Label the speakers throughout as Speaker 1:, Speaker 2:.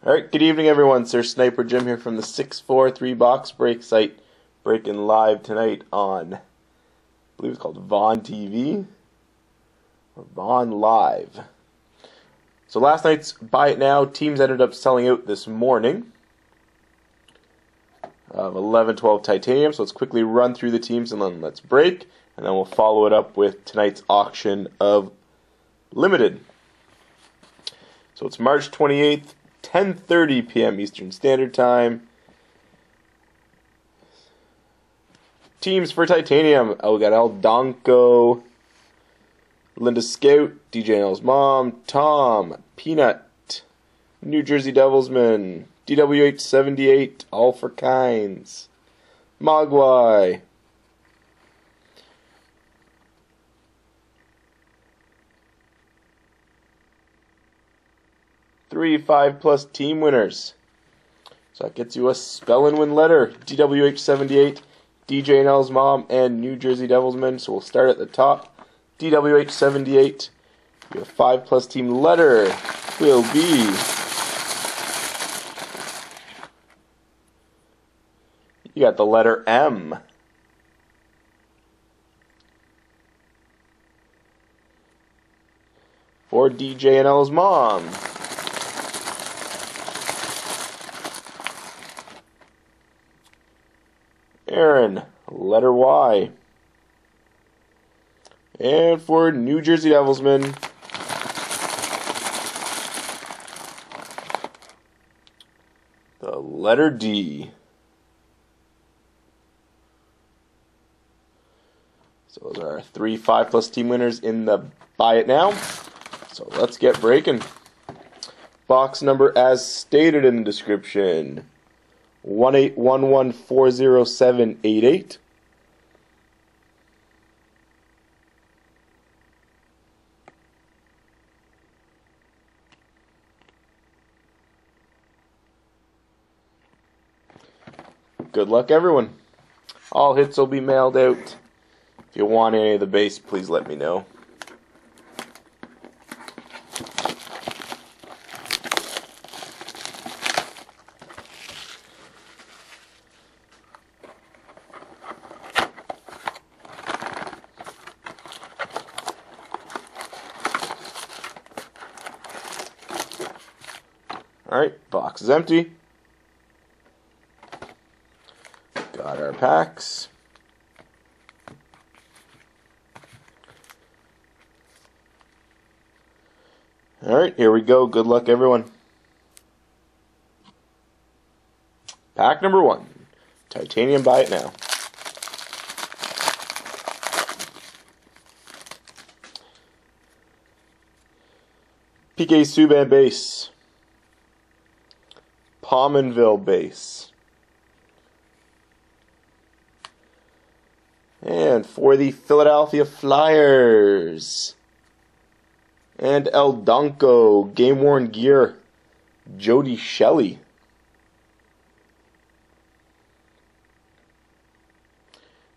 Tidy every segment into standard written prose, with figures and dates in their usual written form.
Speaker 1: Alright, good evening everyone. SirSniperJim here from the 643 Box Break site. Breaking live tonight on, I believe it's called Vaughn TV. Or Vaughn Live. So last night's Buy It Now teams ended up selling out this morning of 11-12 Titanium. So let's quickly run through the teams and then let's break. And then we'll follow it up with tonight's auction of Limited. So it's March 28th. 10:30 p.m. Eastern Standard Time. Teams for Titanium. We got El Donko, Linda Scout, DJ Nell's mom, Tom, Peanut, New Jersey Devilsman, DWH78, All for Kinds, Mogwai, three 5+ team winners. So that gets you a spell and win letter. DWH78, DJ Nell's mom, and New Jersey Devilsman. So we'll start at the top. DWH78, your 5+ team letter will be you got the letter M. For DJ Nell's mom. Aaron, letter Y. And for New Jersey Devilsman, the letter D. So those are our three 5+ team winners in the Buy It Now. So let's get breaking. Box number as stated in the description. 181140788. Good luck, everyone. All hits will be mailed out. If you want any of the base, please let me know. Alright, box is empty. Got our packs. Alright, here we go. Good luck, everyone. Pack number 1. Titanium Buy It Now. PK Subban base. Pominville base. And for the Philadelphia Flyers. And El Donko, Game Worn Gear, Jody Shelley.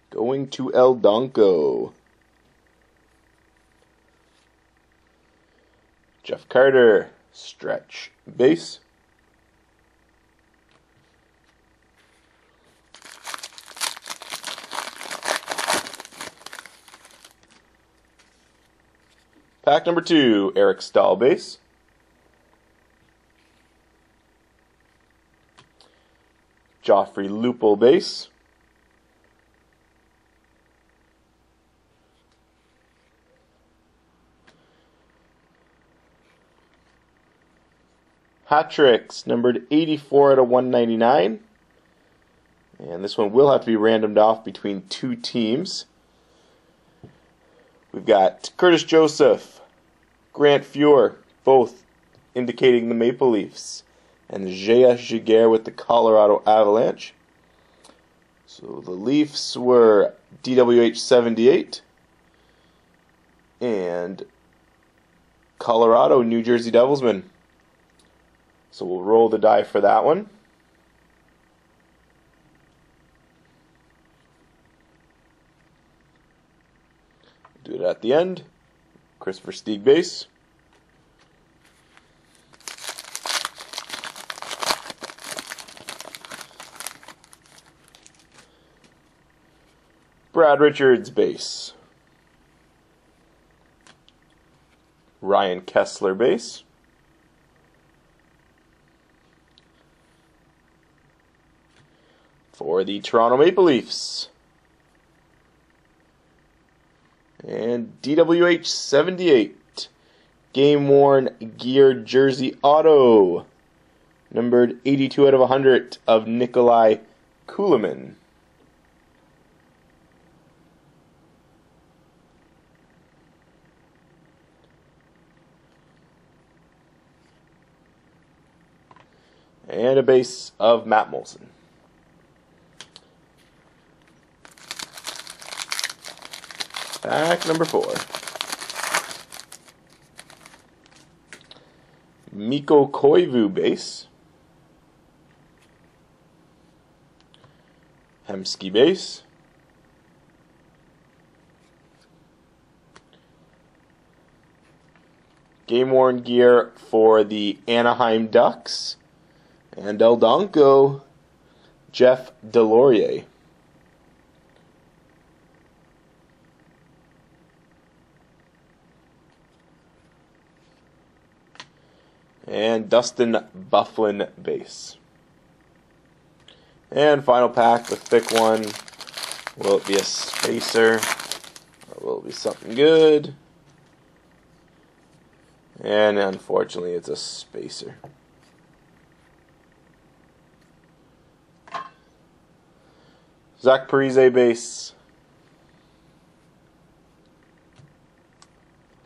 Speaker 1: Going to El Donko. Jeff Carter, stretch base. Pack number 2, Eric Stahl base. Joffrey Lupul base. Hat tricks, numbered 84/199. And this one will have to be randomed off between 2 teams. We've got Curtis Joseph, Grant Fuhr, both indicating the Maple Leafs, and J.S. Giguère with the Colorado Avalanche. So the Leafs were DWH78, and Colorado, New Jersey Devilsman. So we'll roll the die for that one. Do it at the end. Christopher Stieg base. Brad Richards base. Ryan Kessler base. For the Toronto Maple Leafs. And DWH 78. Game worn gear jersey auto. Numbered 82 out of 100 of Nikolai Kulemin. And a base of Matt Molson. Pack number 4. Mikko Koivu base. Hemsky base. Game worn gear for the Anaheim Ducks. And El Donko, Jeff Delorier. And Dustin Byfuglien base. And final pack, the thick one. Will it be a spacer? Or will it be something good? And unfortunately, it's a spacer. Zach Parise base.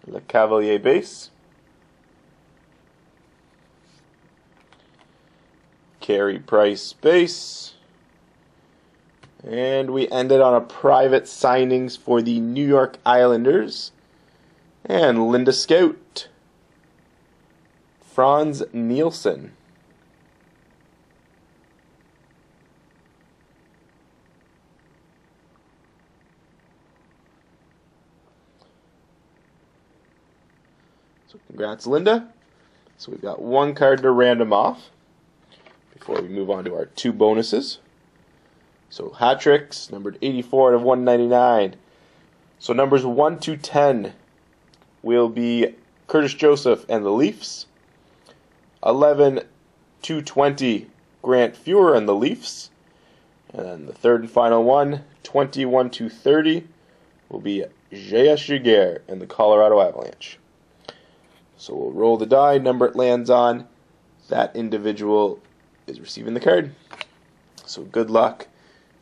Speaker 1: Le Cavalier base. Carey Price base. And we ended on a private signings for the New York Islanders. And Linda Scout. Franz Nielsen. So congrats, Linda. So we've got one card to random off before we move on to our 2 bonuses. So hat tricks, numbered 84 out of 199. So numbers 1 to 10 will be Curtis Joseph and the Leafs. 11 to 20, Grant Fuhr and the Leafs. And then the third and final one, 21 to 30, will be J.S. Giguère and the Colorado Avalanche. So we'll roll the die, number it lands on, that individual is receiving the card. So good luck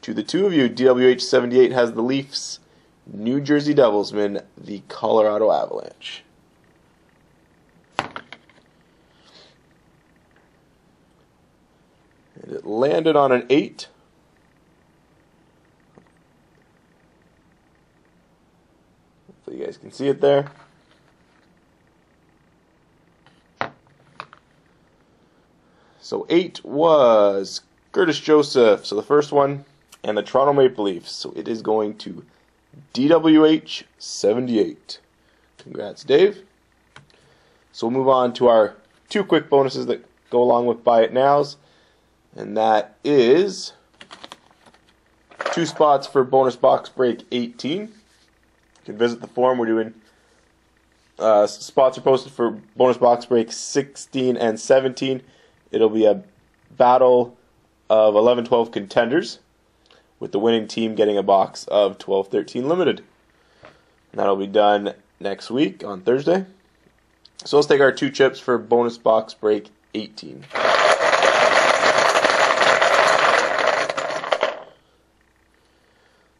Speaker 1: to the 2 of you. DWH78 has the Leafs, New Jersey Devils win the Colorado Avalanche. And it landed on an 8. Hopefully you guys can see it there. So 8 was Curtis Joseph, so the first one, and the Toronto Maple Leafs. So it is going to DWH78. Congrats, Dave. So we'll move on to our 2 quick bonuses that go along with Buy It Nows. And that is 2 spots for bonus box break 18. You can visit the forum. We're doing spots are posted for bonus box break 16 and 17. It'll be a battle of 11-12 contenders, with the winning team getting a box of 12-13 limited. And that'll be done next week on Thursday. So let's take our 2 chips for bonus box break 18.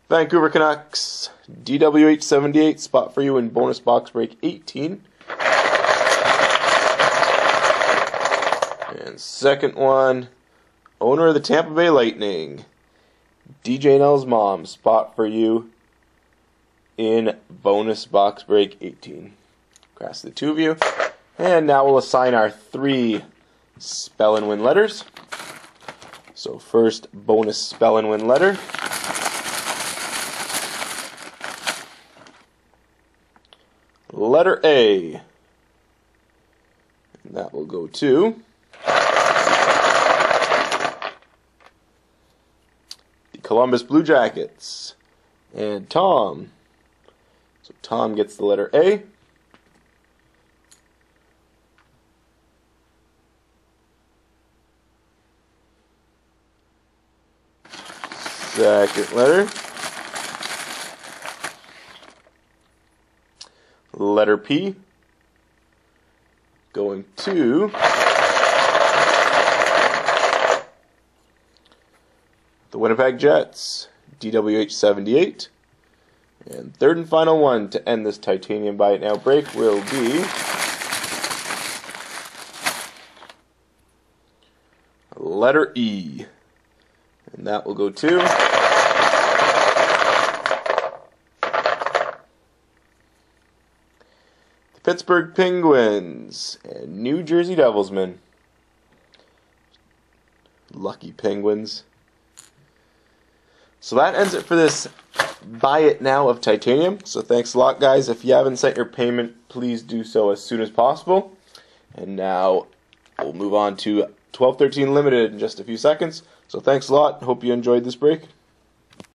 Speaker 1: Vancouver Canucks, DWH78, spot for you in bonus box break 18. And second one, owner of the Tampa Bay Lightning, DJ Nell's mom, spot for you in bonus box break 18. Congrats to the 2 of you. And now we'll assign our 3 spell and win letters. So first bonus spell and win letter. Letter A. And that will go to the Columbus Blue Jackets. And Tom. So Tom gets the letter A. Second letter. Letter P. Going to the Winnipeg Jets, DWH78. And third and final one to end this titanium buy it now break will be letter E. And that will go to the Pittsburgh Penguins and New Jersey Devilsmen. Lucky Penguins. So that ends it for this buy it now of titanium. So thanks a lot, guys. If you haven't sent your payment, please do so as soon as possible. And now we'll move on to 12-13 Limited in just a few seconds. So thanks a lot. Hope you enjoyed this break.